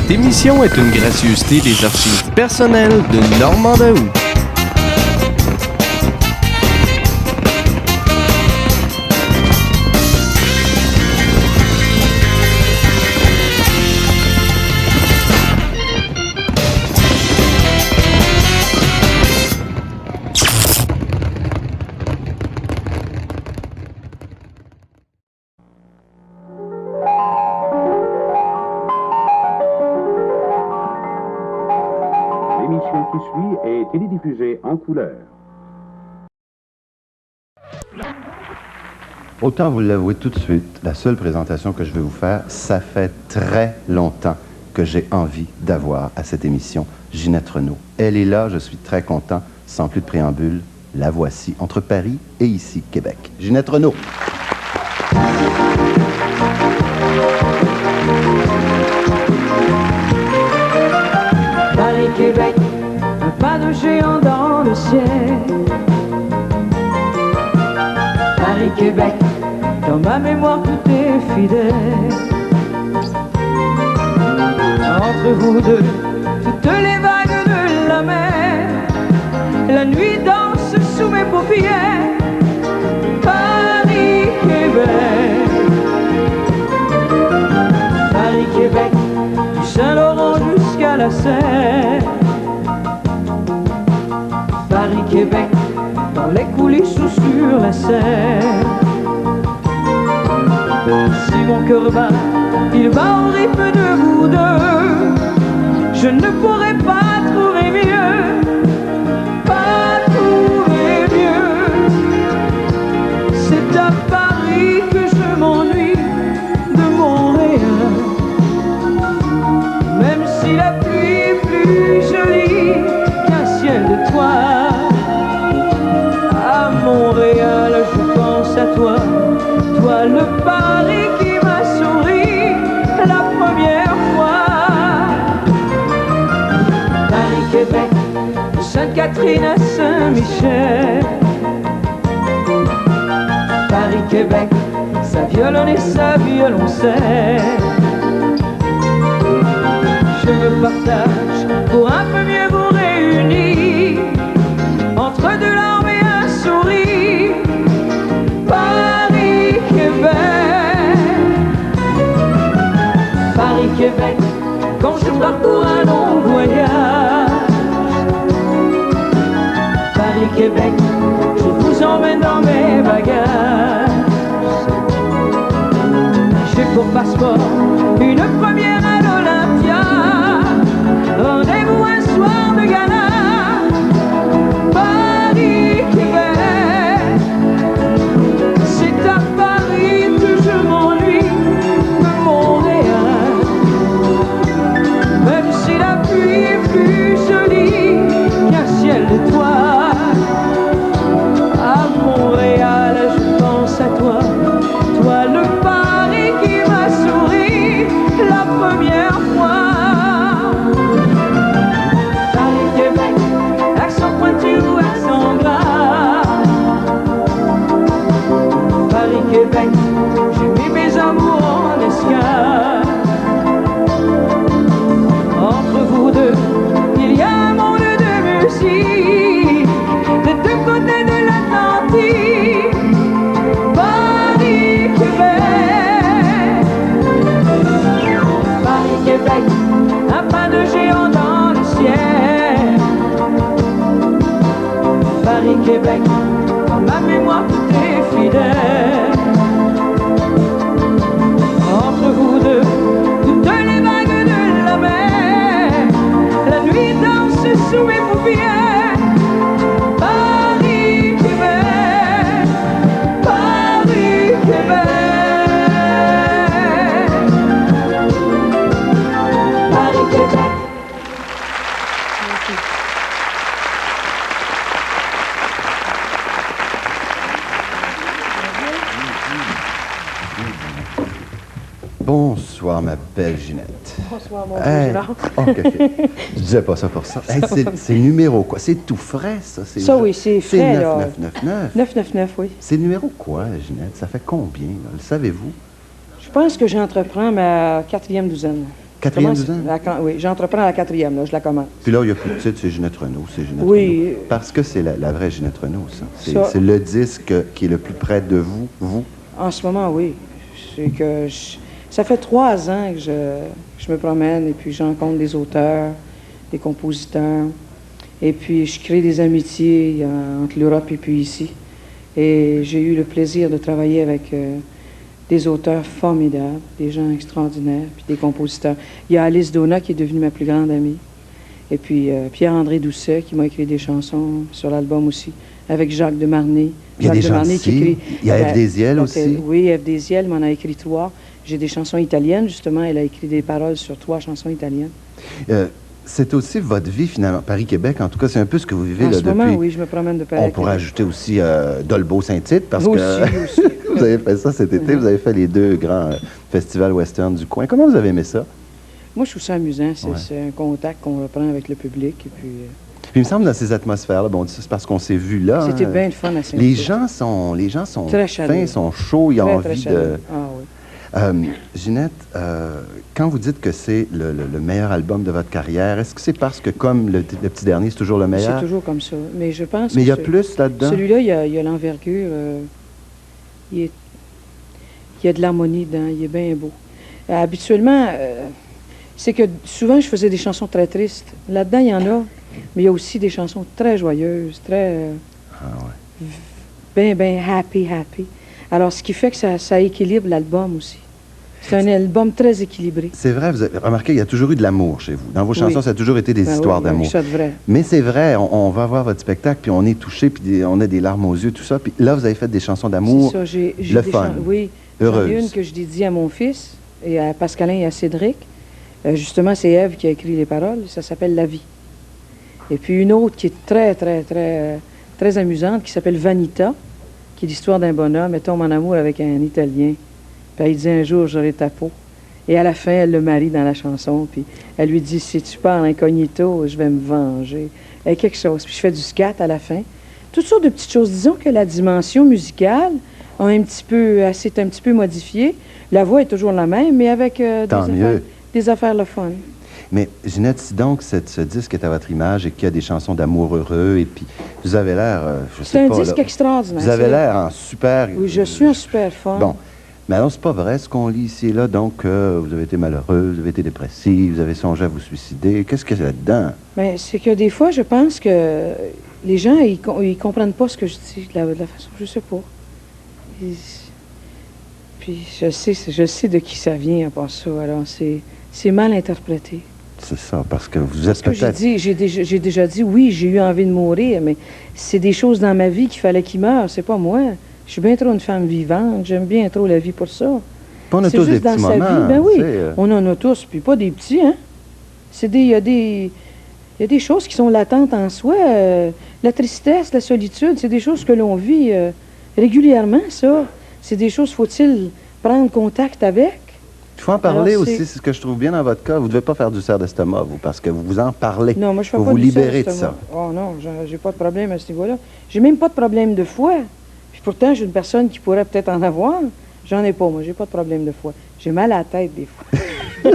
Cette émission est une gracieuseté des archives personnelles de Normand Daoust. L'émission qui suit est télédiffusée en couleur. Autant vous l'avouer tout de suite, la seule présentation que je vais vous faire, ça fait très longtemps que j'ai envie d'avoir à cette émission Ginette Renault. Elle est là, je suis très content. Sans plus de préambule, la voici entre Paris et ici, Québec. Ginette Renault. Paris-Québec, un pas de géant dans le ciel. Paris-Québec, dans ma mémoire tout est fidèle. Entre vous deux, toutes les vagues de la mer, la nuit danse sous mes paupières. Paris-Québec, Paris-Québec, du Saint-Laurent jusqu'à la Seine. Paris-Québec, dans les coulisses ou sur la scène. Si mon cœur bat, il va au rythme de vous deux. Je ne pourrai pas trouver mieux, pas trouver mieux. C'est à Paris que je m'ennuie de Montréal. Même si la pluie est plus jolie qu'un ciel de toile. À Montréal, je pense à toi, toi le Paris qui m'a souri la première fois. Paris-Québec, de Sainte-Catherine à Saint-Michel. Paris-Québec, sa violon et sa violoncelle. Je me partage pour un peu mieux vous réunir. Entre deux larmes et un sourire. Paris-Québec, Paris-Québec, quand je parcours un long voyage. Paris-Québec, je vous emmène dans mes bagages. J'ai pour passeport une première à l'Olympia. Rendez-vous un soir de gala. Paris-Québec, c'est à Paris que je m'ennuie de Montréal. Même si la pluie est plus jolie qu'un ciel d'étoiles. À Montréal, je pense à toi, toi le Paris qui m'a souri la première fois. Paris-Québec, accent pointu ou accent gras. Paris-Québec, j'ai mis mes amours en escale. Entre vous deux, il y a un monde de musique des deux côtés de l'Atlantique. Paris-Québec, Paris-Québec, un pas de géant dans le ciel. Paris-Québec, dans ma mémoire tout est fidèle. Entre vous deux, toutes les vagues de la mer, la nuit danse sous mes paupières. Paris-Québec, Paris-Québec, Paris-Québec. Bonsoir, ma belle Ginette. Bonsoir, mon Hey. Gérard. Oh, OK. Je disais pas ça pour ça. Hey, c'est numéro quoi? C'est tout frais, ça? Ça, oui, c'est frais, C'est là. 9999. 999, oui. C'est numéro quoi, Ginette? Ça fait combien, là? Le savez-vous? Je pense que j'entreprends ma 4e douzaine. Quatrième Commence- douzaine? Oui, j'entreprends à la quatrième, là, je la commence. Puis là, il y a plus de titre, c'est Ginette Renault, c'est Ginette Oui. Renault. Parce que c'est la vraie Ginette Renault, ça. Ça. C'est le disque qui est le plus près de vous. En ce moment, oui. C'est que ça fait 3 ans que je me promène et puis je rencontre des auteurs, des compositeurs. Et puis je crée des amitiés entre l'Europe et puis ici. Et j'ai eu le plaisir de travailler avec des auteurs formidables, des gens extraordinaires, puis des compositeurs. Il y a Alice Donna qui est devenue ma plus grande amie. Et puis Pierre-André Doucet qui m'a écrit des chansons sur l'album aussi, avec Jacques Demarnay. Il y a Jacques des Demarnay gens ici. Il y a Ève Désiel aussi. Oui, Ève Désiel m'en a écrit 3. J'ai des chansons italiennes, justement. Elle a écrit des paroles sur 3 chansons italiennes. C'est aussi votre vie, finalement. Paris-Québec, en tout cas, c'est un peu ce que vous vivez En là, ce moment, depuis... oui, je me promène de Paris. On pourrait ajouter aussi Dolbeau-Saint-Tite, parce Aussi, que aussi. vous avez fait ça cet été. Vous avez fait les 2 grands festivals western du coin. Comment vous avez aimé ça? Moi, je trouve ça amusant. C'est Ouais. c'est un contact qu'on reprend avec le public. Et puis, Puis il me semble, dans ces atmosphères-là, bon, c'est parce qu'on s'est vu là. c'était hein, bien le fun à Saint-Tite. Les gens sont Très fins, chaleureux. sont chauds, ils ont Très, très envie de... chaleureux. Ah oui. Ginette, quand vous dites que c'est le meilleur album de votre carrière, est-ce que c'est parce que, comme le petit dernier, c'est toujours le meilleur? C'est toujours comme ça. Mais je pense Mais il y a que plus là-dedans? celui-là, il y a l'envergure. Il y a de l'harmonie dedans. Il est bien beau. Habituellement, c'est que souvent, je faisais des chansons très tristes. Là-dedans, il y en a. Mais il y a aussi des chansons très joyeuses, très... Ah ouais. bien happy. Alors, ce qui fait que ça équilibre l'album aussi. C'est un album très équilibré. C'est vrai, vous avez remarqué, il y a toujours eu de l'amour chez vous. Dans vos chansons, Oui. ça a toujours été des Ben histoires oui, d'amour. ça de vrai. Mais c'est vrai, on va voir votre spectacle, puis on est touché, puis on a des larmes aux yeux, tout ça. Puis là, vous avez fait des chansons d'amour. C'est ça, j'ai le des fun. Oui, j'en ai Heureuse. une que je dédie à mon fils, et à Pascalin et à Cédric. Justement, c'est Ève qui a écrit les paroles. Ça s'appelle La vie. Et puis une autre qui est très amusante, qui s'appelle Vanita, qui est l'histoire d'un bonhomme et tombe en amour avec un Italien. Puis elle dit un jour, j'aurai ta peau. Et à la fin, elle le marie dans la chanson. Puis elle lui dit, si tu parles incognito, je vais me venger. Et quelque chose. Puis je fais du scat à la fin. Toutes sortes de petites choses. Disons que la dimension musicale s'est un petit peu modifiée. La voix est toujours la même, mais avec Tant mieux. des affaires le fun. Mais Ginette, si donc ce disque est à votre image et qu'il y a des chansons d'amour heureux, et puis vous avez l'air, je sais C'est pas... un disque là, extraordinaire. vous avez c'est- l'air en super... Oui, je suis un super fan. Bon. Mais alors, c'est pas vrai ce qu'on lit ici et là. Donc, vous avez été malheureux, vous avez été dépressif, vous avez songé à vous suicider. Qu'est-ce qu'il y a là-dedans? Mais c'est que des fois, je pense que les gens, ils comprennent pas ce que je dis de la façon, je sais pas. Puis je sais de qui ça vient à part ça. Alors, c'est mal interprété. C'est ça, parce que vous Parce êtes que j'ai peut-être... dit, j'ai déjà dit, oui, j'ai eu envie de mourir, mais c'est des choses dans ma vie qu'il fallait qu'ils meurent, c'est pas moi. Je suis bien trop une femme vivante, j'aime bien trop la vie pour ça. On a C'est tous des juste dans petits sa moments. vie. Ben oui, tu sais, on en a tous, puis pas des petits, hein. Il y a des choses qui sont latentes en soi. La tristesse, la solitude, c'est des choses que l'on vit régulièrement, ça. C'est des choses, faut-il prendre contact avec? Il faut en parler Alors, aussi, c'est- c'est ce que je trouve bien dans votre cas. Vous ne devez pas faire du cerf d'estomac, vous, parce que vous en parlez. Non, moi, je fais vous pas vous du libérez de sexe, ça. moi. Oh non, j'ai pas de problème à ce niveau-là. J'ai même pas de problème de foie. Puis pourtant, j'ai une personne qui pourrait peut-être en avoir. J'en ai pas, moi. J'ai pas de problème de foie. J'ai mal à la tête des fois.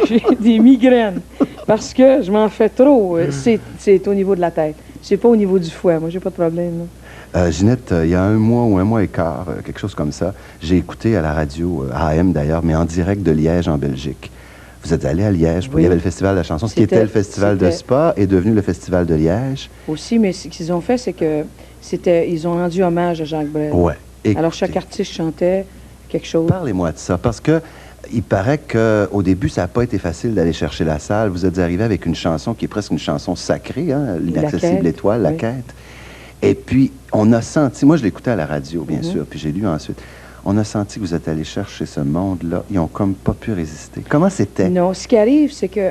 J'ai des migraines. Parce que je m'en fais trop. C'est au niveau de la tête. C'est pas au niveau du foie. Moi, j'ai pas de problème. Là. Ginette, il y a 1 mois ou 1 mois et quart, quelque chose comme ça, j'ai écouté à la radio, AM d'ailleurs, mais en direct de Liège, en Belgique. Vous êtes allé à Liège, Oui. il y avait le Festival de la chanson. Ce qui C'était- était le Festival de c'était- Spa est devenu le Festival de Liège. Aussi, mais ce qu'ils ont fait, c'est que ils ont rendu hommage à Jacques Brel. Ouais. Alors, chaque artiste chantait quelque chose. Parlez-moi de ça, parce que il paraît qu'au début, ça n'a pas été facile d'aller chercher la salle. Vous êtes arrivé avec une chanson qui est presque une chanson sacrée, hein, l'inaccessible quête, étoile, la oui. quête. Et puis, on a senti, moi je l'écoutais à la radio, bien Mhm. sûr, puis j'ai lu ensuite, on a senti que vous êtes allé chercher ce monde-là. Ils ont comme pas pu résister. Comment c'était? Non, ce qui arrive, c'est que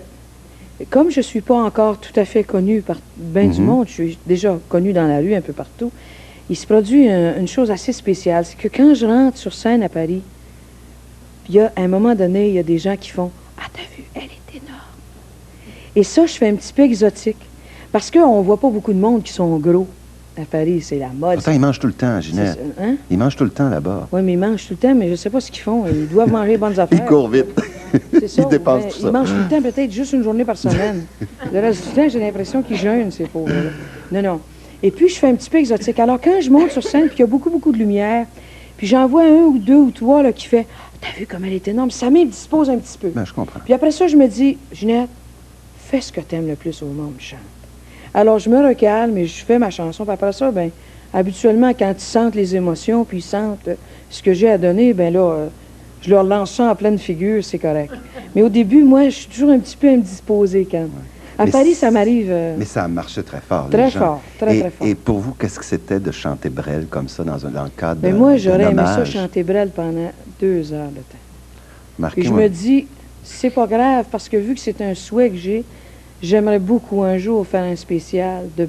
comme je suis pas encore tout à fait connue par bien du Mhm. monde, je suis déjà connue dans la rue un peu partout, il se produit une chose assez spéciale. C'est que quand je rentre sur scène à Paris, il y a, à un moment donné, il y a des gens qui font « Ah, t'as vu, elle est énorme! » Et ça, je fais un petit peu exotique. Parce qu'on voit pas beaucoup de monde qui sont gros à Paris, c'est la mode. Pourtant, ils mangent tout le temps, Ginette. Hein? Ils mangent tout le temps là-bas. Oui, mais ils mangent tout le temps, mais je sais pas ce qu'ils font. Ils doivent manger les bonnes affaires. Ils courent vite. C'est ça. Ils dépensent ben, tout ça. Ils mangent tout le temps peut-être juste une journée par semaine. Le reste du temps, j'ai l'impression qu'ils jeûnent, ces pauvres-là. Non, non. Et puis, je fais un petit peu exotique. Alors, quand je monte sur scène, puis qu'il y a beaucoup, beaucoup de lumière, puis j'en vois un ou deux ou trois là, qui fait « T'as vu comme elle est énorme? » Ça m'indispose un petit peu. Ben, je comprends. Puis après ça, je me dis « Ginette, fais ce que t'aimes le plus au monde, chante. » Alors, je me recalme et je fais ma chanson. Puis après ça, ben habituellement, quand ils sentent les émotions, puis ils sentent ce que j'ai à donner, ben là, je leur lance ça en pleine figure, c'est correct. Mais au début, moi, je suis toujours un petit peu indisposée quand même. À Mais Paris, ça m'arrive Mais ça a marché très fort, très les gens. fort, très, très fort. Et pour vous, qu'est-ce que c'était de chanter Brel comme ça dans le cadre Mais d'un moi, j'aurais d'un aimé ça hommage? chanter Brel pendant 2 heures de temps. Marquez, Et je moi, me dis, c'est pas grave, parce que vu que c'est un souhait que j'ai, j'aimerais beaucoup un jour faire un spécial de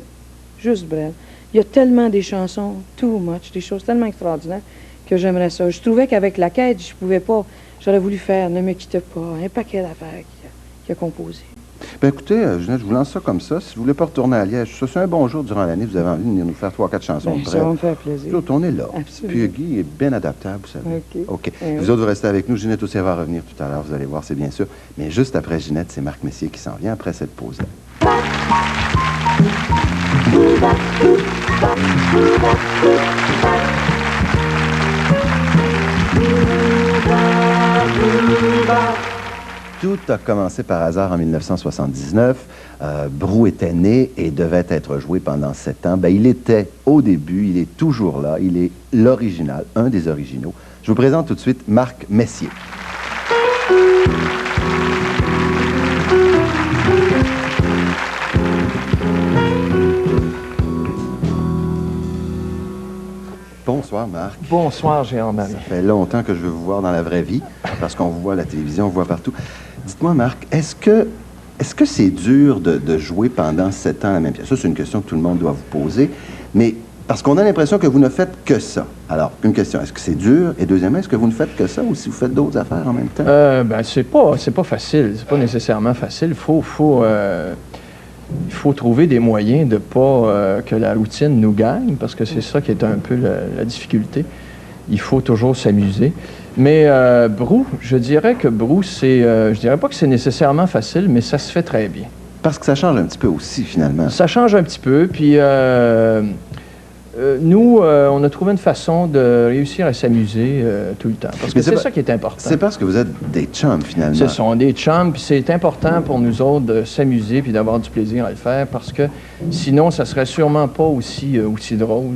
juste Brel. Il y a tellement des chansons, too much, des choses tellement extraordinaires que j'aimerais ça. Je trouvais qu'avec la quête, je pouvais pas. J'aurais voulu faire Ne me quitte pas, un paquet d'affaires qu'il a composé. Ben écoutez, Ginette, je vous lance ça comme ça. Si vous voulez pas retourner à Liège, ça c'est un bon jour durant l'année, vous avez envie de venir nous faire 3-4 chansons Ben, de ça va Brel. me faire plaisir. Nous autres, on est là. Absolument. Puis Guy est bien adaptable, vous savez. OK. OK. Eh Vous oui. autres, vous restez avec nous. Ginette aussi, elle va revenir tout à l'heure, vous allez voir, c'est bien sûr. Mais juste après Ginette, c'est Marc Messier qui s'en vient après cette pause-là. Tout a commencé par hasard en 1979. Brou était né et devait être joué pendant 7 ans. Ben, il était au début, il est toujours là, il est l'original, un des originaux. Je vous présente tout de suite Marc Messier. Bonsoir Marc. Bonsoir, Jean-Marie. Ça fait longtemps que je veux vous voir dans la vraie vie, parce qu'on vous voit à la télévision, on vous voit partout. Dites-moi, Marc, est-ce que c'est dur de jouer pendant 7 ans la même pièce? Ça, c'est une question que tout le monde doit vous poser, mais parce qu'on a l'impression que vous ne faites que ça. Alors, une question, est-ce que c'est dur? Et deuxièmement, est-ce que vous ne faites que ça ou si vous faites d'autres affaires en même temps? Ben, c'est pas facile. C'est pas nécessairement facile. Il faut trouver des moyens de pas que la routine nous gagne, parce que c'est ça qui est un peu la difficulté. Il faut toujours s'amuser. Mais Brou, je dirais que Brou, je dirais pas que c'est nécessairement facile, mais ça se fait très bien. Parce que ça change un petit peu aussi, finalement. Ça change un petit peu, puis nous, on a trouvé une façon de réussir à s'amuser tout le temps. Parce que Mais c'est pas- ça qui est important. C'est parce que vous êtes des chums, finalement. Ce sont des chums, puis c'est important pour nous autres de s'amuser puis d'avoir du plaisir à le faire, parce que sinon, ça serait sûrement pas aussi drôle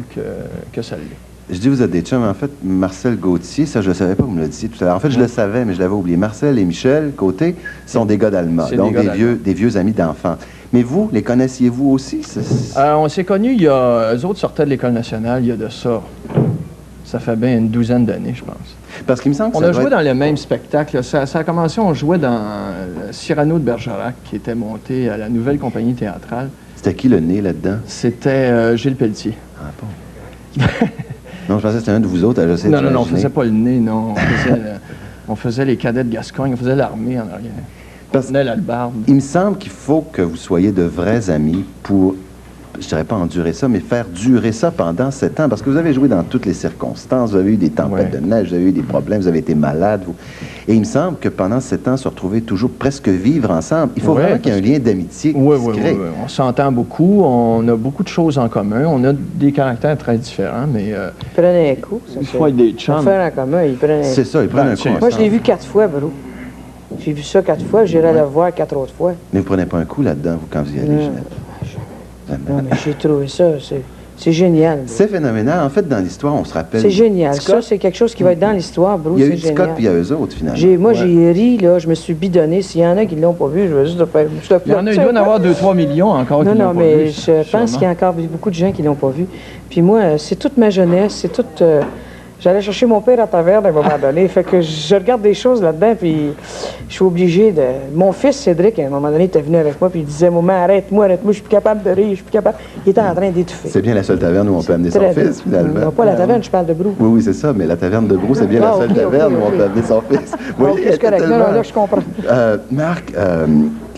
que ça l'est. Je dis vous êtes des chums. En fait, Marcel Gauthier, ça, je ne le savais pas, vous me le disiez tout à l'heure. En fait, je le savais, mais je l'avais oublié. Marcel et Michel Côté sont des gars d'Alma, C'est donc des gars des vieux amis d'enfance. Mais vous, les connaissiez-vous aussi? On s'est connus, eux autres sortaient de l'École nationale, il y a de ça. Ça fait bien une douzaine d'années, je pense. Parce qu'il me semble que On ça a doit joué être- dans le même spectacle. Ça a commencé, on jouait dans Cyrano de Bergerac, qui était monté à la Nouvelle Compagnie théâtrale. C'était qui le nez là-dedans? C'était Gilles Pelletier. Ah bon? Non, je pensais que c'était un de vous autres. Non, on faisait pas le nez, non. On faisait les cadets de Gascogne, on faisait l'armée en arrière. On tenait l'albarde. Il me semble qu'il faut que vous soyez de vrais amis pour, je dirais pas endurer ça, mais faire durer ça pendant 7 ans. Parce que vous avez joué dans toutes les circonstances. Vous avez eu des tempêtes Ouais. de neige, vous avez eu des problèmes, vous avez été malade. Et il me semble que pendant 7 ans, se retrouver toujours presque vivre ensemble, il faut Ouais, vraiment qu'il y ait un lien d'amitié Oui, qui se oui, crée. oui. On s'entend beaucoup, on a beaucoup de choses en commun, on a des caractères très différents, mais Ils prenaient un coup. Ça, il faut être des chums. Faire en commun, ils prenaient un C'est ça, ils prennent Ben, un c'est- coup Moi, je l'ai ensemble. vu 4 fois, Brou. J'ai vu ça 4 fois, j'irai le voir 4 autres fois. Mais vous prenez pas un coup là-dedans, vous, quand vous y allez, Non. Ginette? Non, mais j'ai trouvé ça, c'est génial. Brou. C'est phénoménal. En fait, dans l'histoire, on se rappelle... C'est génial. Ça, Scott, c'est quelque chose qui va être dans l'histoire, Brou, il y a eu c'est Scott, génial. puis il y a eux autres, finalement. Moi, j'ai ri, là, je me suis bidonné. S'il y en a qui ne l'ont pas vu, je vais juste le faire. Il y en a, il doit y en avoir 2-3 millions encore Non, qui non, l'ont pas mais vu, je pense qu'il y a encore beaucoup de gens qui ne l'ont pas vu. Puis moi, c'est toute ma jeunesse, c'est toute... j'allais chercher mon père à taverne à un moment donné. Fait que je regarde des choses là-dedans, puis je suis obligé de... Mon fils, Cédric, à un moment donné, était venu avec moi, puis il disait, « Maman, arrête-moi, je suis plus capable de rire, je suis plus capable... » Il était en train d'étouffer. C'est bien la seule taverne où on peut amener son Très bien. fils, finalement. Non, pas la taverne, je parle de Brou. Oui, oui, c'est ça, mais la taverne de Brou, c'est bien la Ah, seule ok, ok, taverne où on ok. peut amener son fils. Ah, ok, c'est correct. Non, non, là, je comprends. Marc,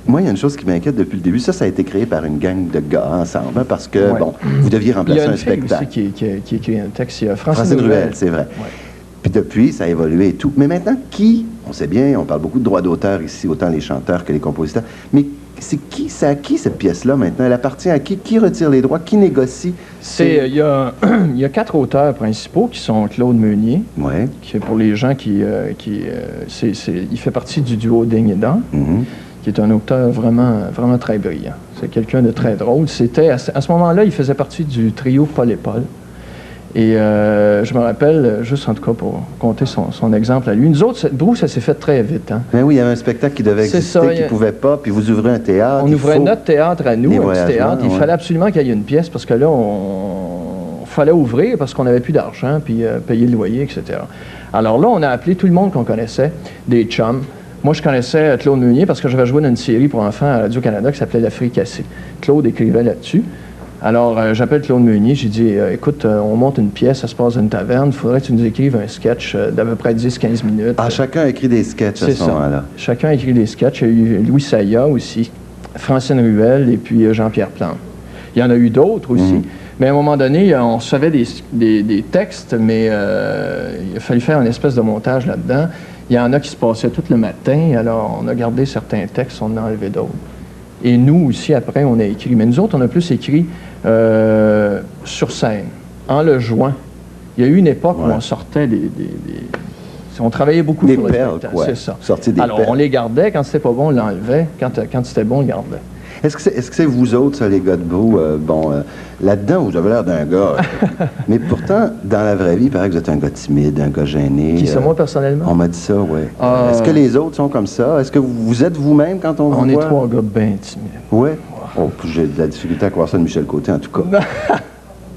moi, il y a une chose qui m'inquiète depuis le début. Ça a été créé par une gang de gars ensemble, hein, parce que, Ouais. bon, vous deviez Il y remplacer a un une fille spectacle. aussi qui écrit un texte, il y a Francine Ruel, c'est vrai. Ouais. Puis depuis, ça a évolué et tout. Mais maintenant, on sait bien, on parle beaucoup de droits d'auteur ici, autant les chanteurs que les compositeurs, mais c'est à qui cette pièce-là maintenant? Elle appartient à qui? Qui retire les droits? Qui négocie? Il y a 4 auteurs principaux qui sont Claude Meunier, Ouais. qui est pour les gens il fait partie du duo Ding et Dan, qui est un auteur vraiment, vraiment très brillant. C'est quelqu'un de très drôle. À ce moment-là, il faisait partie du trio Paul et Paul. Et je me rappelle, juste en tout cas pour compter son exemple à lui, nous autres, Brou, ça s'est fait très vite. Hein? Mais oui, il y avait un spectacle qui devait exister, qui ne pouvait pas, puis vous ouvrez un théâtre. On ouvrait notre théâtre à nous, Les un petit théâtre. Il ouais. fallait absolument qu'il y ait une pièce parce que là, on fallait ouvrir parce qu'on n'avait plus d'argent, puis payer le loyer, etc. Alors là, on a appelé tout le monde qu'on connaissait, des chums. Moi, je connaissais Claude Meunier parce que j'avais joué dans une série pour enfants à Radio-Canada qui s'appelait La Fricassée. Claude écrivait là-dessus. Alors, j'appelle Claude Meunier, j'ai dit « Écoute, on monte une pièce, ça se passe dans une taverne, il faudrait que tu nous écrives un sketch d'à peu près 10-15 minutes. » Ah, chacun a écrit des sketchs à ce moment-là. Chacun a écrit des sketchs. Il y a eu Louis Saya aussi, Francine Ruel et puis Jean-Pierre Plante. Il y en a eu d'autres aussi. Mais à un moment donné, on recevait des textes, mais il a fallu faire une espèce de montage là-dedans. Il y en a qui se passaient tout le matin, alors on a gardé certains textes, on en a enlevé d'autres. Et nous aussi, après, on a écrit. Mais nous autres, on a plus écrit sur scène, en le jouant. Il y a eu une époque où on sortait on travaillait beaucoup des sur le perles, spectacle, quoi. c'est ça. Alors, on les gardait. Quand c'était pas bon, on l'enlevait. Quand c'était bon, on le gardait. Est-ce que c'est vous autres, ça, les gars de Brou? Là-dedans, vous avez l'air d'un gars. Mais pourtant, dans la vraie vie, il paraît que vous êtes un gars timide, un gars gêné. Qui, c'est moi, personnellement? On m'a dit ça, oui. Est-ce que les autres sont comme ça? Est-ce que vous êtes vous-même quand on vous voit? On est 3 gars bien timides. Oui? Oh, j'ai de la difficulté à croire ça de Michel Côté, en tout cas.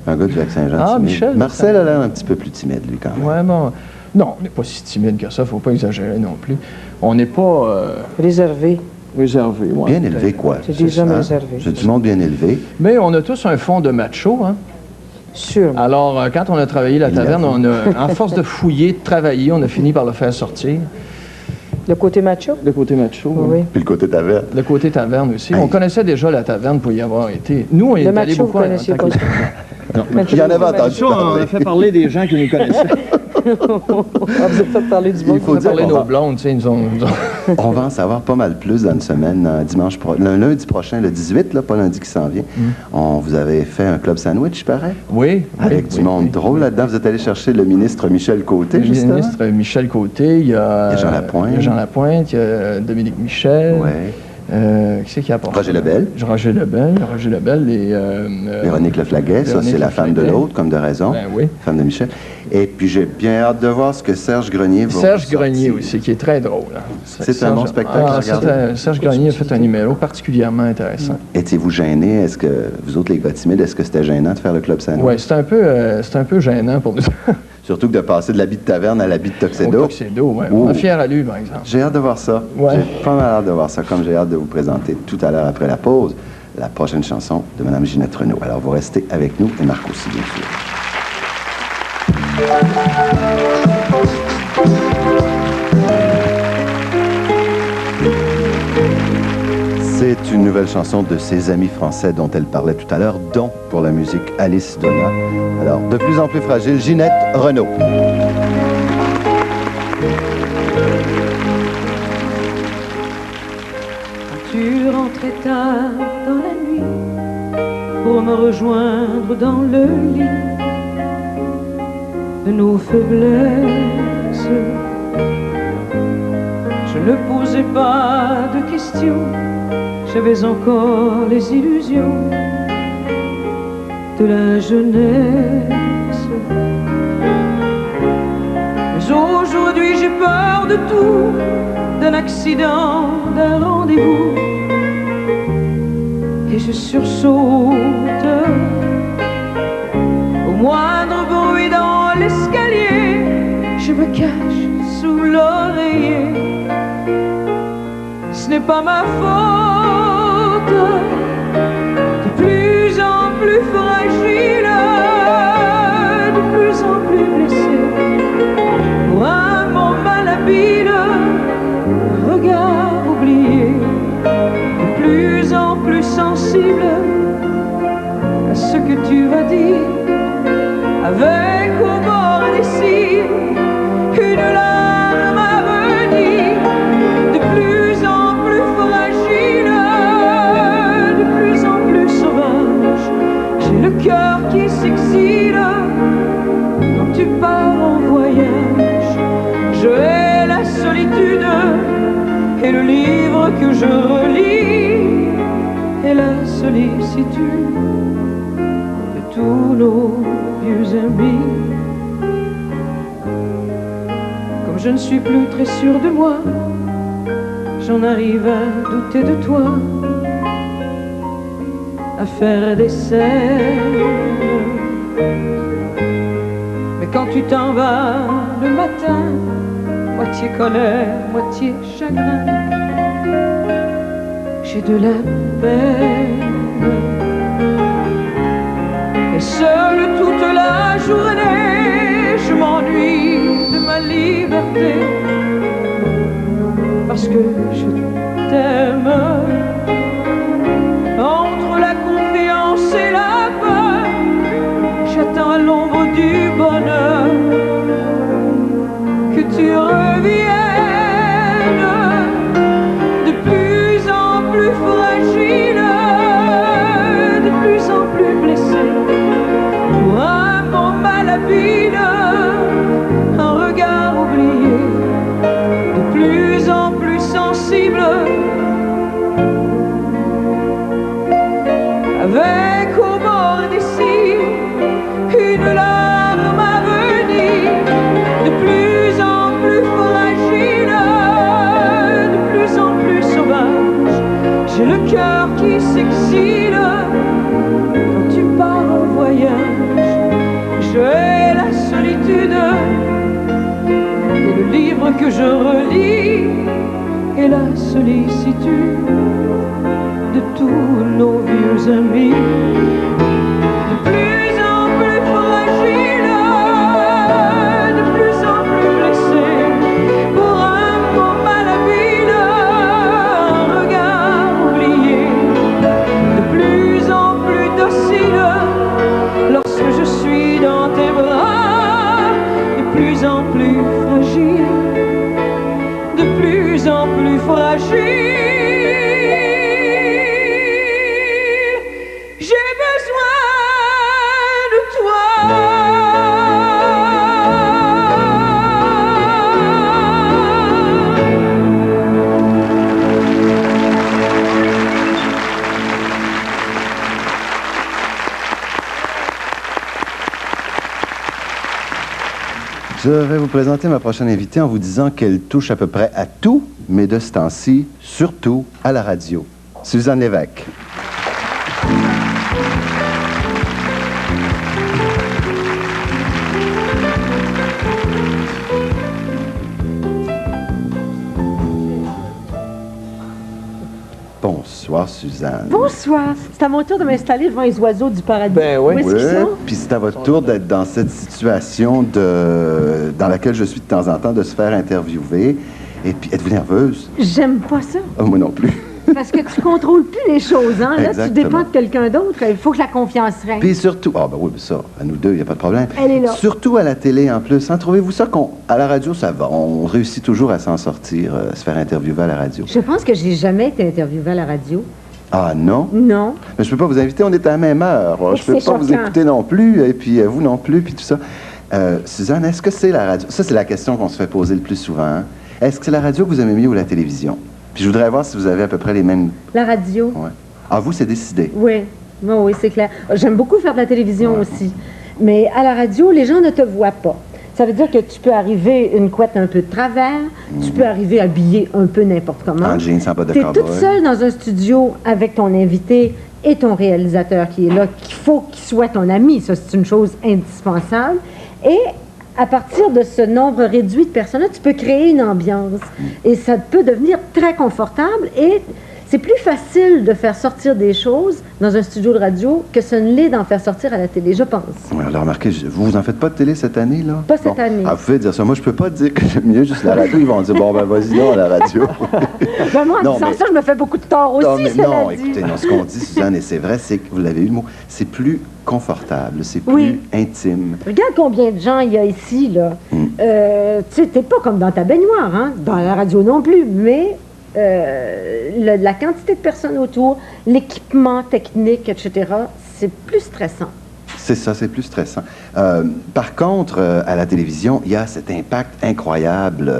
Un gars du Lac-Saint-Jean timide. Michel. Marcel a l'air un petit peu plus timide, lui, quand même. Ouais, bon. Non, on n'est pas si timide que ça, faut pas exagérer non plus. On n'est pas... Réservé. Réservé, ouais. Bien élevé, quoi. C'est des hommes réservés. C'est du monde bien élevé. Mais on a tous un fond de macho, hein? Sûrement. Alors, quand on a travaillé la taverne, en force de fouiller, de travailler, on a fini par le faire sortir. Le côté macho? Le côté macho. Oui. Puis le côté taverne. Le côté taverne aussi. Hey. On connaissait déjà la taverne pour y avoir été. Nous, on y est allé macho, beaucoup vous connaissiez pas ça? Non, Il y en avait entendu ça, on parler. a fait parler des gens qui nous connaissaient. Ah, vous avez fait parler du monde. Il faut On a dire parlé qu'on nos va- blondes, tu sais, ils nous ont... On va en savoir pas mal plus dans une semaine, lundi prochain, le 18, là, pas lundi qui s'en vient. Vous avez fait un club sandwich, il paraît, Oui. avec du monde drôle là-dedans. Vous êtes allé chercher le ministre Michel Côté, Le justement. ministre Michel Côté, il y a Jean Lapointe. Il y a Jean Lapointe, il y a Dominique Michel. Ouais. Qui c'est qui a apporté? Roger Lebel. Roger Lebel et... Véronique Leflaguet, ça, Véronique c'est la femme de Leflaguet. l'autre, comme de raison. Ben oui. Femme de Michel. Et puis, j'ai bien hâte de voir ce que Serge Grenier va Serge vous sortir. Grenier aussi, qui est très drôle. Hein. C'est un bon spectacle à regarder. Serge Grenier a fait un numéro particulièrement intéressant. Étiez-vous gêné? Est-ce que, vous autres, les gars timides, est-ce que c'était gênant de faire le club sandwich? Oui, c'est un peu gênant pour nous. Surtout que de passer de l'habit de taverne à l'habit de Au tuxedo. tuxedo, ouais. Oh. On est fiers à lui, par exemple. J'ai hâte de voir ça. Ouais. J'ai pas mal hâte de voir ça, comme j'ai hâte de vous présenter tout à l'heure après la pause la prochaine chanson de Mme Ginette Renaud. Alors, vous restez avec nous et Marc aussi, bien sûr. C'est une nouvelle chanson de ses amis français dont elle parlait tout à l'heure, dont pour la musique Alice Donna. Alors, de plus en plus fragile, Ginette Renaud. Tu rentrais tard dans la nuit pour me rejoindre dans le lit de nos faiblesses. Je ne posais pas de questions, j'avais encore les illusions de la jeunesse. Mais aujourd'hui j'ai peur de tout, d'un accident, d'un rendez-vous, et je sursaute au moindre bruit dans l'escalier. Je me cache sous l'oreiller. Ce n'est pas ma faute, de plus en plus fragile, de plus en plus blessé, pour un mot malhabile, un regard oublié, de plus en plus sensible à ce que tu vas dire, avec au bord des cils le livre que je relis est la sollicitude de tous nos vieux amis. Comme je ne suis plus très sûre de moi, j'en arrive à douter de toi, à faire des scènes. Mais quand tu t'en vas le matin, moitié colère, moitié chagrin, j'ai de la peine. Et seule toute la journée, je m'ennuie de ma liberté, parce que je t'aime. Entre la confiance et la peur, j'attends à l'ombre du bonheur que tu reviennes. De plus en plus fragile, de plus en plus blessé, pour un mot malhabile, un regard oublié, de plus en plus sensible, avec au bord des cils une larme à venir, de plus en plus fragile, de plus en plus sauvage. J'ai le cœur qui s'exile quand tu pars en voyage. Je hais la solitude et le livre que je relis est la sollicitude de tous nos vieux amis. De plus en plus fragile, de plus en plus blessé, pour un mot malhabile, un regard oublié, de plus en plus docile, lorsque je suis dans tes bras, de plus en plus fragile, de plus en plus fragile. Je vais vous présenter ma prochaine invitée en vous disant qu'elle touche à peu près à tout, mais de ce temps-ci, surtout à la radio. Suzanne Lévesque. Bonsoir, Suzanne. Bonsoir. C'est à mon tour de m'installer devant les oiseaux du paradis. Ben oui. Où est-ce qu'ils sont? Puis c'est à votre tour d'être dans cette situation dans laquelle je suis de temps en temps, de se faire interviewer. Et puis, êtes-vous nerveuse? J'aime pas ça. Oh, moi non plus. Parce que tu contrôles plus les choses, hein? Là, Exactement. tu dépends de quelqu'un d'autre. Il faut que la confiance règne. Puis surtout, ah ben oui, mais ça, à nous deux, il n'y a pas de problème. Elle est là. Surtout à la télé en plus. Hein, trouvez-vous ça qu'à la radio, ça va, on réussit toujours à s'en sortir, se faire interviewer à la radio? Je pense que j'ai jamais été interviewée à la radio. Ah non? Non. Mais je peux pas vous inviter, on est à la même heure. Oh, Je peux c'est pas vous choquant. écouter non plus, et puis vous non plus, puis tout ça. Suzanne, est-ce que c'est la radio? Ça, c'est la question qu'on se fait poser le plus souvent. Hein? Est-ce que c'est la radio que vous aimez mieux ou la télévision? Puis je voudrais voir si vous avez à peu près les mêmes... La radio? Ouais. Ah, vous, c'est décidé. Oui. Bon, oui, c'est clair. J'aime beaucoup faire de la télévision aussi. Mais à la radio, les gens ne te voient pas. Ça veut dire que tu peux arriver une couette un peu de travers, tu peux arriver habillé un peu n'importe comment. En jeans, sans pas de Tu es cowboy. toute seule dans un studio avec ton invité et ton réalisateur qui est là, qu'il faut qu'il soit ton ami. Ça, c'est une chose indispensable. Et à partir de ce nombre réduit de personnes-là, tu peux créer une ambiance. Et ça peut devenir très confortable et c'est plus facile de faire sortir des choses dans un studio de radio que ce ne l'est d'en faire sortir à la télé, je pense. Ouais, alors, remarquez, vous en faites pas de télé cette année, là? Pas cette année. Ah, vous pouvez dire ça. Moi, je peux pas dire que j'aime mieux juste la radio. Ils vont dire, bon, ben, vas-y, non, à la radio. Ben moi, en Non, disant mais- ça, je me fais beaucoup de tort aussi, non, mais cela non, dit. écoutez, non, ce qu'on dit, Suzanne, et c'est vrai, c'est que vous l'avez eu le mot, c'est plus confortable, c'est plus Oui. intime. Regarde combien de gens il y a ici, là. Tu sais, t'es pas comme dans ta baignoire, hein? Dans la radio non plus, mais la quantité de personnes autour, l'équipement technique, etc., c'est plus stressant. C'est ça, c'est plus stressant. Par contre, à la télévision, il y a cet impact incroyable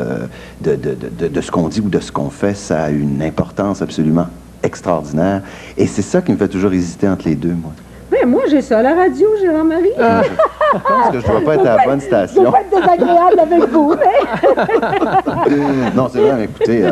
de ce qu'on dit ou de ce qu'on fait. Ça a une importance absolument extraordinaire. Et c'est ça qui me fait toujours hésiter entre les deux, moi. Mais moi, j'ai ça à la radio, Gérard-Marie. Je pense que je ne dois pas être à la bonne Je station. ne pas être désagréable avec vous, mais... Non, c'est vrai, mais écoutez,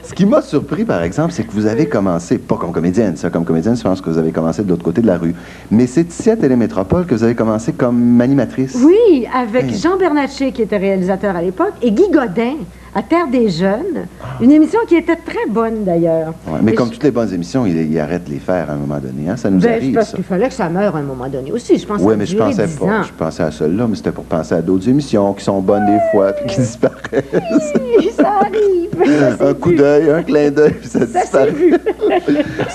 ce qui m'a surpris, par exemple, c'est que vous avez commencé, pas comme comédienne, ça, comme comédienne, je pense que vous avez commencé de l'autre côté de la rue, mais c'est ici à Télémétropole que vous avez commencé comme animatrice. Oui, avec Jean Bernatchez, qui était réalisateur à l'époque, et Guy Godin, à Terre des Jeunes, une émission qui était très bonne, d'ailleurs. Ouais, mais Et comme toutes les bonnes émissions, il arrête de les faire à un moment donné, hein? Ça nous Ben, arrive, parce ça. qu'il fallait que ça meure à un moment donné aussi. Je pense Oui, que mais ça je a duré pensais 10 pas. ans. Je pensais à celle-là, mais c'était pour penser à d'autres émissions qui sont bonnes des fois, puis qui disparaissent. Oui, ça arrive. Ça s'est Un coup vu. d'œil, un clin d'œil, puis ça Ça s'est disparaît. vu.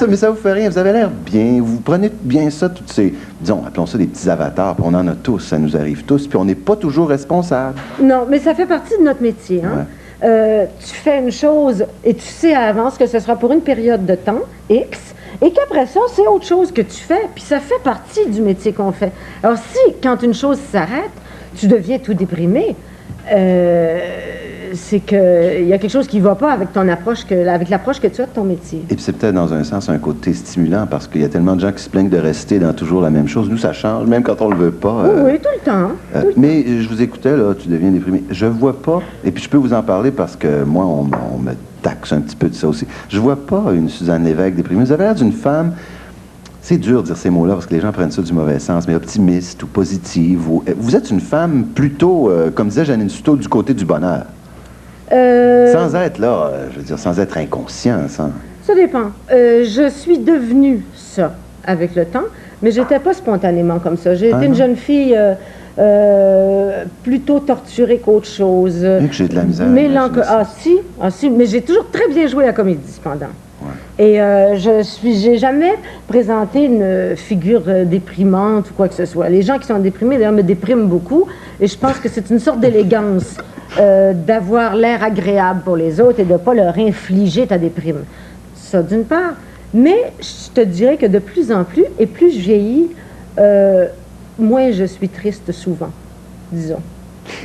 Mais ça vous fait rien. Vous avez l'air bien. Vous prenez bien ça, toutes ces, disons, appelons ça des petits avatars. Puis on en a tous, ça nous arrive tous. Puis on n'est pas toujours responsable. Non, mais ça fait partie de notre métier. Hein? Tu fais une chose et tu sais à l'avance que ce sera pour une période de temps, X, et qu'après ça, c'est autre chose que tu fais. Puis ça fait partie du métier qu'on fait. Alors si, quand une chose s'arrête, tu deviens tout déprimé, c'est qu'il y a quelque chose qui ne va pas avec ton approche, avec l'approche que tu as de ton métier. Et puis c'est peut-être dans un sens un côté stimulant parce qu'il y a tellement de gens qui se plaignent de rester dans toujours la même chose. Nous, ça change, même quand on le veut pas. Oui, tout le temps. Mais je vous écoutais, là, tu deviens déprimé. Je vois pas, et puis je peux vous en parler parce que moi, on me taxe un petit peu de ça aussi. Je vois pas une Suzanne Lévesque déprimée. Vous avez l'air d'une femme, c'est dur de dire ces mots-là parce que les gens prennent ça du mauvais sens, mais optimiste ou positive. Vous êtes une femme plutôt, comme disait Janine Souto, du côté du bonheur. Sans être là, je veux dire, sans être inconscient. Ça dépend. Je suis devenue ça avec le temps, mais j'étais pas spontanément comme ça. J'ai été une jeune fille plutôt torturée qu'autre chose. Et que j'ai de la misère. à imaginer ça. Ah si, mais j'ai toujours très bien joué la comédie, cependant. Ouais. Et j'ai jamais présenté une figure déprimante ou quoi que ce soit. Les gens qui sont déprimés, d'ailleurs, me dépriment beaucoup, et je pense que c'est une sorte d'élégance d'avoir l'air agréable pour les autres et de ne pas leur infliger ta déprime. Ça, d'une part. Mais je te dirais que de plus en plus, et plus je vieillis, moins je suis triste souvent, disons.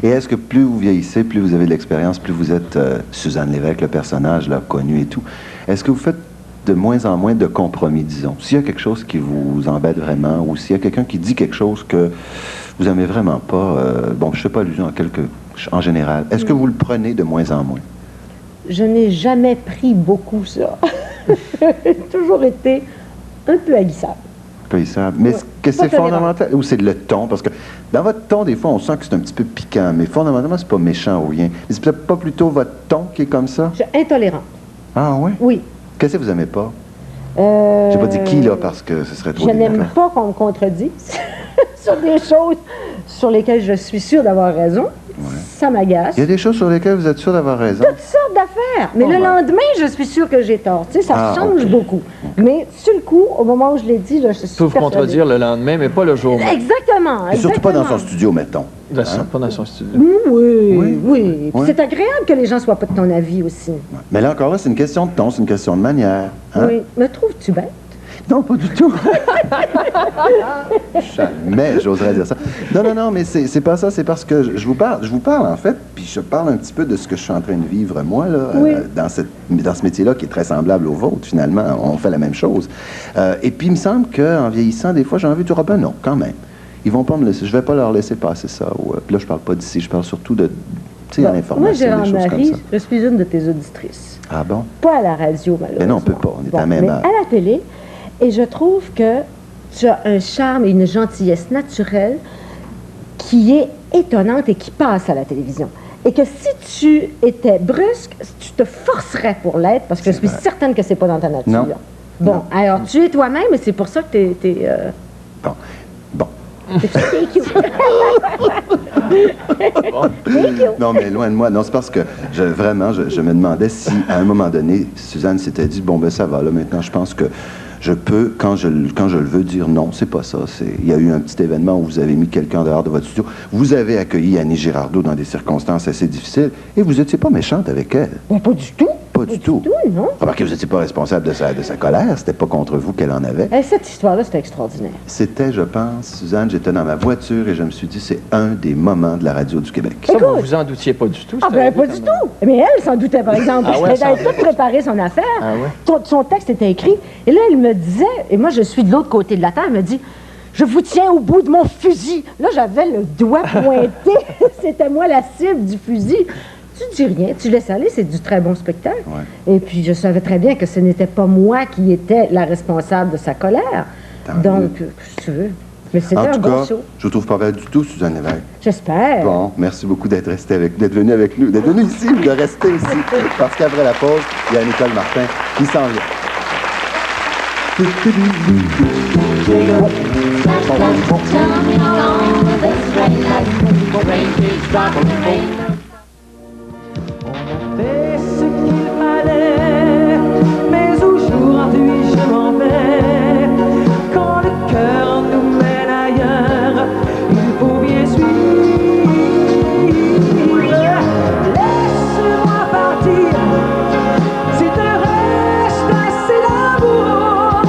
Et est-ce que plus vous vieillissez, plus vous avez de l'expérience, plus vous êtes Suzanne Lévesque, le personnage là, connu et tout, est-ce que vous faites de moins en moins de compromis, disons? S'il y a quelque chose qui vous embête vraiment, ou s'il y a quelqu'un qui dit quelque chose que vous n'aimez vraiment pas, bon, je ne fais pas allusion en général, est-ce que vous le prenez de moins en moins? Je n'ai jamais pris beaucoup ça. J'ai toujours été un peu haïssable. Pas ça. Mais est-ce que c'est tolérant. fondamental ou c'est le ton? Parce que dans votre ton, des fois, on sent que c'est un petit peu piquant, mais fondamentalement, c'est pas méchant ou rien. Mais c'est peut-être pas plutôt votre ton qui est comme ça? Je suis intolérante. Ah ouais? Oui. Qu'est-ce que vous aimez pas? J'ai pas dit qui, là, parce que ce serait trop Je n'aime délicat. pas qu'on me contredise sur des choses sur lesquelles je suis sûre d'avoir raison. Ça m'agace. Il y a des choses sur lesquelles vous êtes sûr d'avoir raison. Toutes sortes d'affaires. Mais Oh, le ouais. lendemain, je suis sûre que j'ai tort. Tu sais, ça Ah, change ok. beaucoup. Mais sur le coup, au moment où je l'ai dit, je suis peut vous persuadée. contredire le lendemain, mais pas le jour même. Exactement. Et surtout pas dans son exactement. studio, mettons. Là, ça, pas dans son studio. Oui, Oui. oui. Puis Oui. c'est agréable que les gens soient pas de ton avis aussi. Mais là, encore là, c'est une question de ton, c'est une question de manière. Hein? Oui. Me trouves-tu bête? Non, pas du tout. Jamais j'oserais dire ça. Non, mais c'est pas ça. C'est parce que je vous parle en fait, puis je parle un petit peu de ce que je suis en train de vivre moi là, Oui. dans ce métier-là qui est très semblable au vôtre. Finalement, on fait la même chose. Et puis il me semble qu'en vieillissant, des fois, j'ai envie de dire ben non, quand même. Ils vont pas me laisser. Je vais pas leur laisser passer ça. Puis là, je parle pas d'ici. Je parle surtout de Bon, l'information, moi, des choses comme Gérard-Marie, ça. je suis une de tes auditrices. Ah bon? Pas à la radio, malheureusement. Mais non, on peut pas. On est à même mais heure. à la télé. Et je trouve que tu as un charme et une gentillesse naturelle qui est étonnante et qui passe à la télévision. Et que si tu étais brusque, tu te forcerais pour l'être, parce que je suis vrai. certaine que c'est pas dans ta nature. Non. Bon, Non. alors tu es toi-même et c'est pour ça que t'es Bon. t'es cute. Non, mais loin de moi. Non, c'est parce que je me demandais si, à un moment donné, Suzanne s'était dit, bon, ben ça va, là, maintenant, je pense que je peux, quand je le veux, dire non, c'est pas ça. Il y a eu un petit événement où vous avez mis quelqu'un dehors de votre studio. Vous avez accueilli Annie Girardot dans des circonstances assez difficiles et vous étiez pas méchante avec elle. Mais pas du tout. Pas du tout. Tout, non? Remarquez, vous n'étiez pas responsable de sa colère. C'était pas contre vous qu'elle en avait. Cette histoire-là, c'était extraordinaire. C'était, je pense, Suzanne, j'étais dans ma voiture et je me suis dit, c'est un des moments de la radio du Québec. Ça, vous vous en doutiez pas du tout? Ah, c'était ben, pas du tout. Mais elle s'en doutait, par exemple. Ah ouais, Elle avait sans tout préparé son affaire. Ah ouais? Son texte était écrit. Et là, elle me disait, et moi, je suis de l'autre côté de la table, elle me dit, je vous tiens au bout de mon fusil. Là, j'avais le doigt pointé. C'était moi la cible du fusil. Tu dis rien, tu laisses aller, c'est du très bon spectacle. Ouais. Et puis, je savais très bien que ce n'était pas moi qui étais la responsable de sa colère. Tant Donc, qu'est-ce que tu veux? Mais c'était En un tout bon cas, show. je vous trouve pas belle du tout, Suzanne Lévesque. J'espère. Bon, merci beaucoup d'être venu avec nous, d'être venu ici ou de rester ici. Parce qu'après la pause, il y a Nicole Martin qui s'en vient. Fait ce qu'il fallait, mais aujourd'hui je m'en vais. Quand le cœur nous mène ailleurs, il faut bien suivre. Laisse-moi partir, si te reste assez d'amour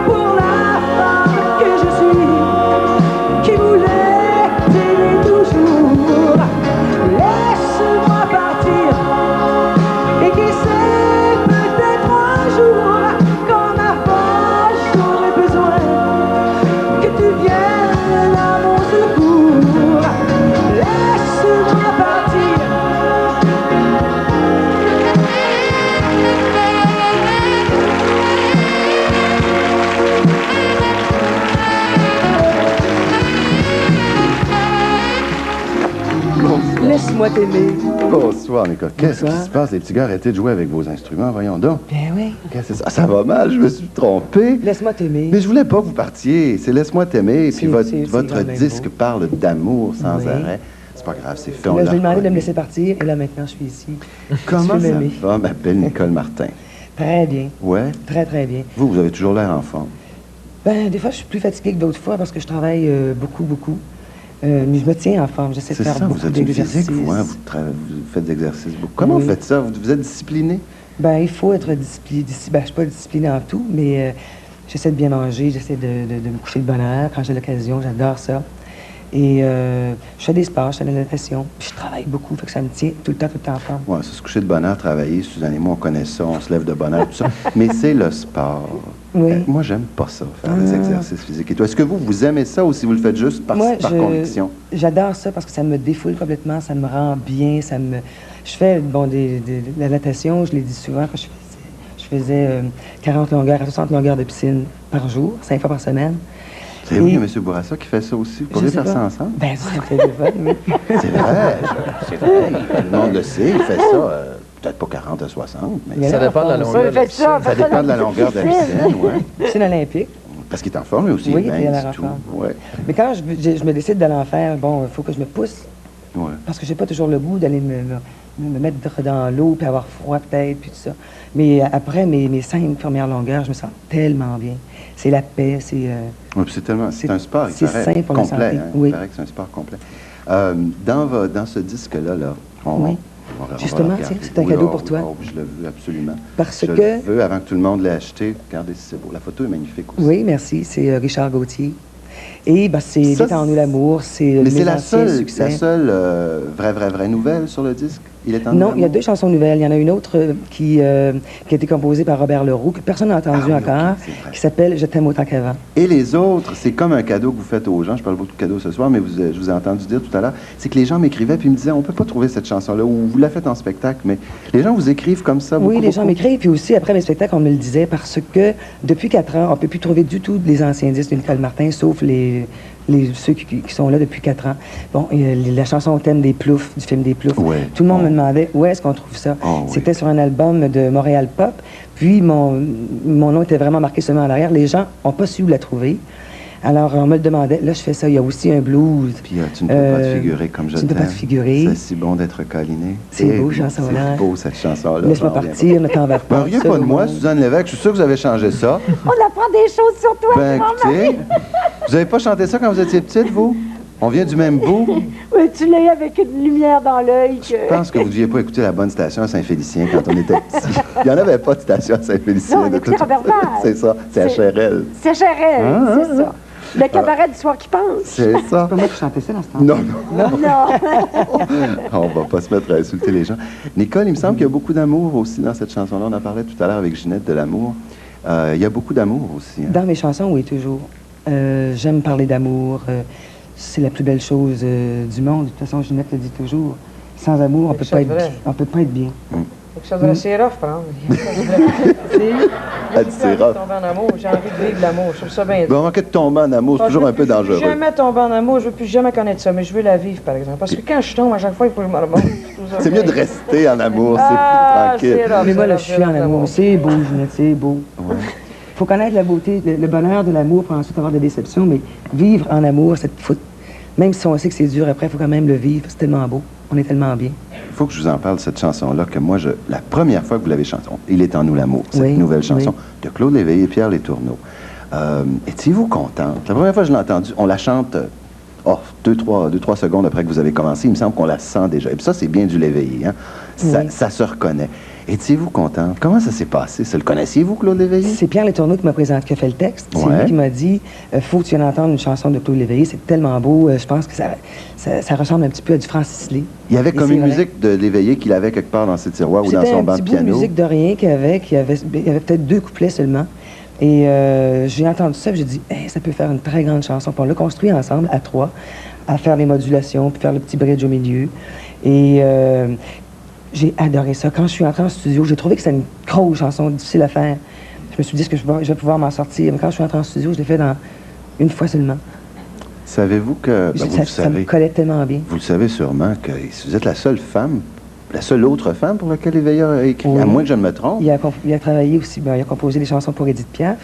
pour la femme que je suis, qui voulait t'aimer toujours. Laisse-moi partir, et qui sait, peut-être un jour, quand ma voix j'aurai besoin, que tu viennes à mon secours. Laisse-moi partir. Laisse-moi t'aimer. Bonsoir, Nicole. Qu'est-ce qui Bonsoir. se passe? Les petits gars, arrêtez de jouer avec vos instruments, voyons donc. Ben oui. Qu'est-ce que c'est ça? Ça va mal, je me suis trompé. Laisse-moi t'aimer. Mais je voulais pas que vous partiez. C'est Laisse-moi t'aimer. Puis C'est votre quand même disque beau. parle d'amour sans Oui. arrêt. C'est pas grave, c'est fait. on Là, je l'a lui ai demandé de me reconnu. laisser partir, et là, maintenant, je suis ici. Comment Tu veux ça m'aimer? va, ma belle Nicole Martin? Très bien. Ouais? Très, très bien. Vous avez toujours l'air en forme. Ben, des fois, je suis plus fatiguée que d'autres fois parce que je travaille beaucoup, beaucoup. Mais je me tiens en forme. J'essaie de C'est faire ça, beaucoup vous êtes une d'exercices. physique, vous, hein? Vous faites des exercices beaucoup. Comment Oui. vous faites ça? Vous êtes discipliné? Ben, il faut être discipliné. Ben, je suis pas disciplinée en tout, mais j'essaie de bien manger, j'essaie de me coucher de bonne heure quand j'ai l'occasion. J'adore ça. Et je fais des sports, je fais de la natation. Puis je travaille beaucoup, fait que ça me tient tout le temps en forme. Oui, c'est se coucher de bonne heure, travailler. Suzanne et moi, on connaît ça, on se lève de bonne heure, tout ça. Mais c'est le sport. Oui. Moi, j'aime pas ça, faire des exercices physiques. Et toi, est-ce que vous aimez ça ou si vous le faites juste par conviction? J'adore ça parce que ça me défoule complètement, ça me rend bien, Je fais, bon, de la natation, je l'ai dit souvent, quand je faisais 40 longueurs à 60 longueurs de piscine par jour, 5 fois par semaine. C'est oui, M. Bourassa qui fait ça aussi. Vous pourriez Je sais faire ça pas. ensemble? Ben, ça fait des fun, oui. C'est vrai, c'est vrai. Tout le monde le sait, il fait ça, peut-être pas 40 à 60, mais Il y a Ça l'air dépend de la en forme. longueur. Ouais, faites ça, ça faites dépend de la longueur de la piscine, oui. Piscine olympique. Parce qu'il est en forme lui aussi, Oui, il est il a mince, l'air en tout. forme. Ouais. Mais quand je me décide d'aller en faire, bon, il faut que je me pousse. Ouais. Parce que j'ai pas toujours le goût d'aller me mettre dans l'eau, puis avoir froid peut-être, puis tout ça. Mais après mes 5 premières longueurs, je me sens tellement bien. C'est la paix, c'est... Oui, puis c'est un sport, il c'est paraît, sain pour la complet. santé, Hein, oui. Il paraît que c'est un sport complet. Dans ce disque-là, Oui. Justement, regarder. tiens, c'est un cadeau pour oui, toi. je le veux absolument. Parce je que- le veux avant que tout le monde l'ait acheté. Regardez si c'est beau. La photo est magnifique aussi. Oui, merci. C'est Richard Gauthier. Et ben, c'est Ça, Vite en nous l'amour, c'est Mais mes c'est la anciens seule succès. vraie nouvelle sur le disque. Il est en Non, il y a amour? 2 chansons nouvelles. Il y en a une autre qui a été composée par Robert Leroux, que personne n'a entendu Ah oui, encore, ok, c'est vrai. qui s'appelle Je t'aime autant qu'avant. Et les autres, c'est comme un cadeau que vous faites aux gens. Je parle beaucoup de cadeaux ce soir, mais je vous ai entendu dire tout à l'heure, c'est que les gens m'écrivaient puis me disaient, on peut pas trouver cette chanson-là, ou vous la faites en spectacle, mais les gens vous écrivent comme ça. Oui, beaucoup, les gens beaucoup. m'écrivent, puis aussi après mes spectacles, on me le disait, parce que depuis 4 ans, on ne peut plus trouver du tout les anciens disques de Nicole Martin, sauf ceux qui sont là depuis 4 ans. Bon, la chanson au thème des Ploufs, du film des Ploufs. Ouais. Tout le monde Oh. me demandait où est-ce qu'on trouve ça. Oh, oui. C'était sur un album de Montréal Pop, puis mon nom était vraiment marqué seulement en arrière. Les gens n'ont pas su où la trouver. Alors, on me le demandait. Là, je fais ça. Il y a aussi un blues. Puis tu ne peux pas te figurer comme je Tu ne peux pas t'aime. te figurer. C'est si bon d'être câliné. C'est Eh beau, oui, chanson-là. C'est beau, cette chanson-là. Laisse-moi j'en reviens partir, ne t'en va pas. pas. Riez seul pas de au moi, monde. Suzanne Lévesque. Je suis sûr que vous avez changé ça. On apprend des choses sur toi, Ben, grand-mère. écoutez, vous avez pas chanté ça quand vous étiez petite, vous? On vient du même bout. Oui, tu l'as eu avec une lumière dans l'œil. Je pense que vous ne deviez pas écouter la bonne station à Saint-Félicien quand on était petit. Il n'y en avait pas de station à Saint-Félicien. Non, on écoutait Robert Val. C'est ça, c'est HRL. C'est HRL, c'est ça. Le cabaret du soir qui pense. C'est ça. C'est pas moi qui chantais ça dans ce temps. Non, non. Non. On va pas se mettre à insulter les gens. Nicole, il me semble qu'il y a beaucoup d'amour aussi dans cette chanson-là. On en parlait tout à l'heure avec Ginette de l'amour. Il y a beaucoup d'amour aussi. Hein. Dans mes chansons, oui, toujours. J'aime parler d'amour. C'est la plus belle chose du monde. De toute façon, Ginette le dit toujours. Sans amour, on peut pas être bien. On peut pas être bien. Quelque chose de assez rough, par exemple. Elle dit c'est rough. Tomber en amour, j'ai envie de vivre l'amour. Je trouve ça bien. Bon, en cas de tomber en amour, c'est toujours un peu dangereux. Je veux jamais tomber en amour, je veux plus jamais connaître ça, mais je veux la vivre, par exemple. Parce que quand je tombe, à chaque fois, il faut que je me remonte. C'est mieux de rester en amour, c'est Ah, plus tranquille. c'est rough, Mais moi, c'est là, rough, je suis en c'est amour. rough. C'est beau, Ginette, c'est beau. Ouais. Faut connaître la beauté, le bonheur de l'amour pour ensuite avoir des déceptions, mais vivre en amour, même si on sait que c'est dur après, il faut quand même le vivre. C'est tellement beau. On est tellement bien. Il faut que je vous en parle de cette chanson-là, que moi, la première fois que vous l'avez chantée, Il est en nous l'amour, cette Oui, nouvelle chanson oui. de Claude Léveillé et Pierre Letourneau. Étiez-vous contente? La première fois que je l'ai entendue, on la chante 2-3 secondes après que vous avez commencé. Il me semble qu'on la sent déjà. Et puis ça, c'est bien du Léveillé. Hein? Ça, Oui. ça se reconnaît. Étiez-vous contente? Comment ça s'est passé? Le connaissiez-vous, Claude Léveillé? C'est Pierre Letourneau qui m'a présenté, qui a fait le texte. C'est Ouais. lui qui m'a dit faut que tu viennes entendre une chanson de Claude Léveillé. C'est tellement beau. Je pense que ça ressemble un petit peu à du Francis Lee. Il y avait Et comme c'est une vrai. musique de Léveillé qu'il avait quelque part dans ses tiroirs ou dans C'était son un banc petit de bout de piano. musique de rien qu'il y avait peut-être 2 couplets seulement. Et j'ai entendu ça, et j'ai dit, hey, ça peut faire une très grande chanson. Puis on l'a construit ensemble, à 3, à faire les modulations, puis faire le petit bridge au milieu. Et j'ai adoré ça. Quand je suis entrée en studio, j'ai trouvé que c'était une grosse chanson, difficile à faire. Je me suis dit que je vais pouvoir m'en sortir. Mais quand je suis entrée en studio, je l'ai fait une fois seulement. Savez-vous que... ben, vous le Ça me savez. collait tellement bien. Vous le savez sûrement que vous êtes la seule femme, la seule autre femme pour laquelle Léveillé a écrit, Oui. à moins que je ne me trompe. Il a travaillé aussi, il a composé des chansons pour Édith Piaf.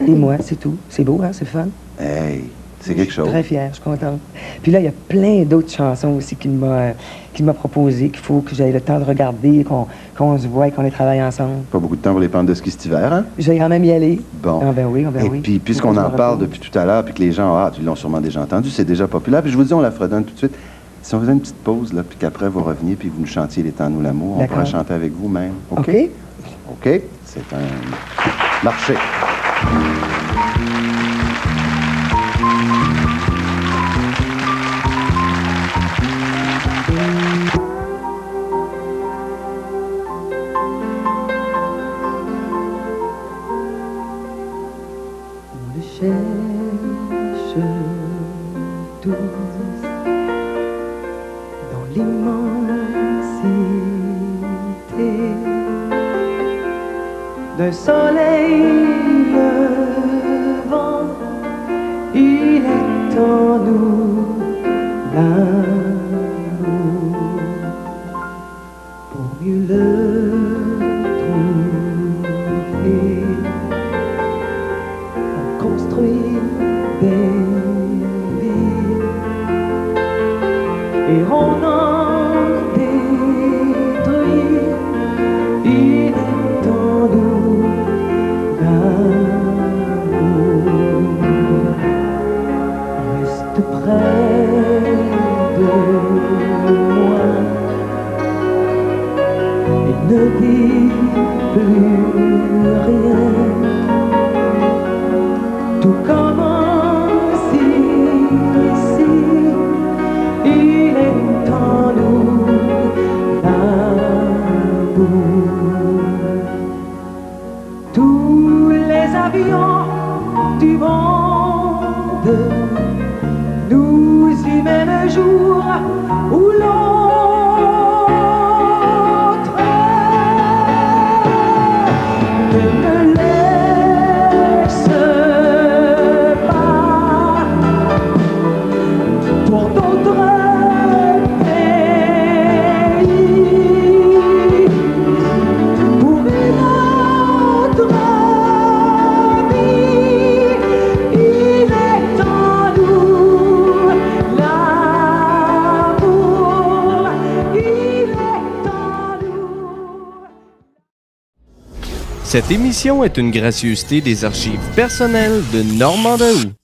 Et moi, c'est tout. C'est beau, hein? C'est le fun. Hey, c'est quelque Je chose. suis très fière, je suis contente. Puis là, il y a plein d'autres chansons aussi qu'il m'a proposées, qu'il faut que j'aie le temps de regarder, qu'on se voit et qu'on les travaille ensemble. Pas beaucoup de temps pour les pentes de ski cet hiver, hein? Je vais quand même y aller. Bon. Ah ben oui, ah ben Et oui. puis, puisqu'on en parle depuis tout à l'heure, puis que les gens, ils l'ont sûrement déjà entendu, c'est déjà populaire. Puis je vous dis, on la fredonne tout de suite. Si on faisait une petite pause, là, puis qu'après vous reveniez, puis vous nous chantiez Les temps nous l'amour, on D'accord. pourrait chanter avec vous même. OK? OK. OK? C'est un marché. On le cherche tous dans l'immensité d'un soleil levant. Il est en nous l'amour pour mieux le trouver. Construire des vies et on en détruit. Il est en nous l'amour. Reste près de moi et ne dis plus rien. Tout commence ici, il est en nous l'amour. Tous les avions du monde nous y mènent un jour ou l'autre. Ne me laisse pas pour d'autres pays, pour une autre vie. Il est en nous l'amour, il est en nous. Cette émission est une gracieuseté des archives personnelles de Normand Daoust.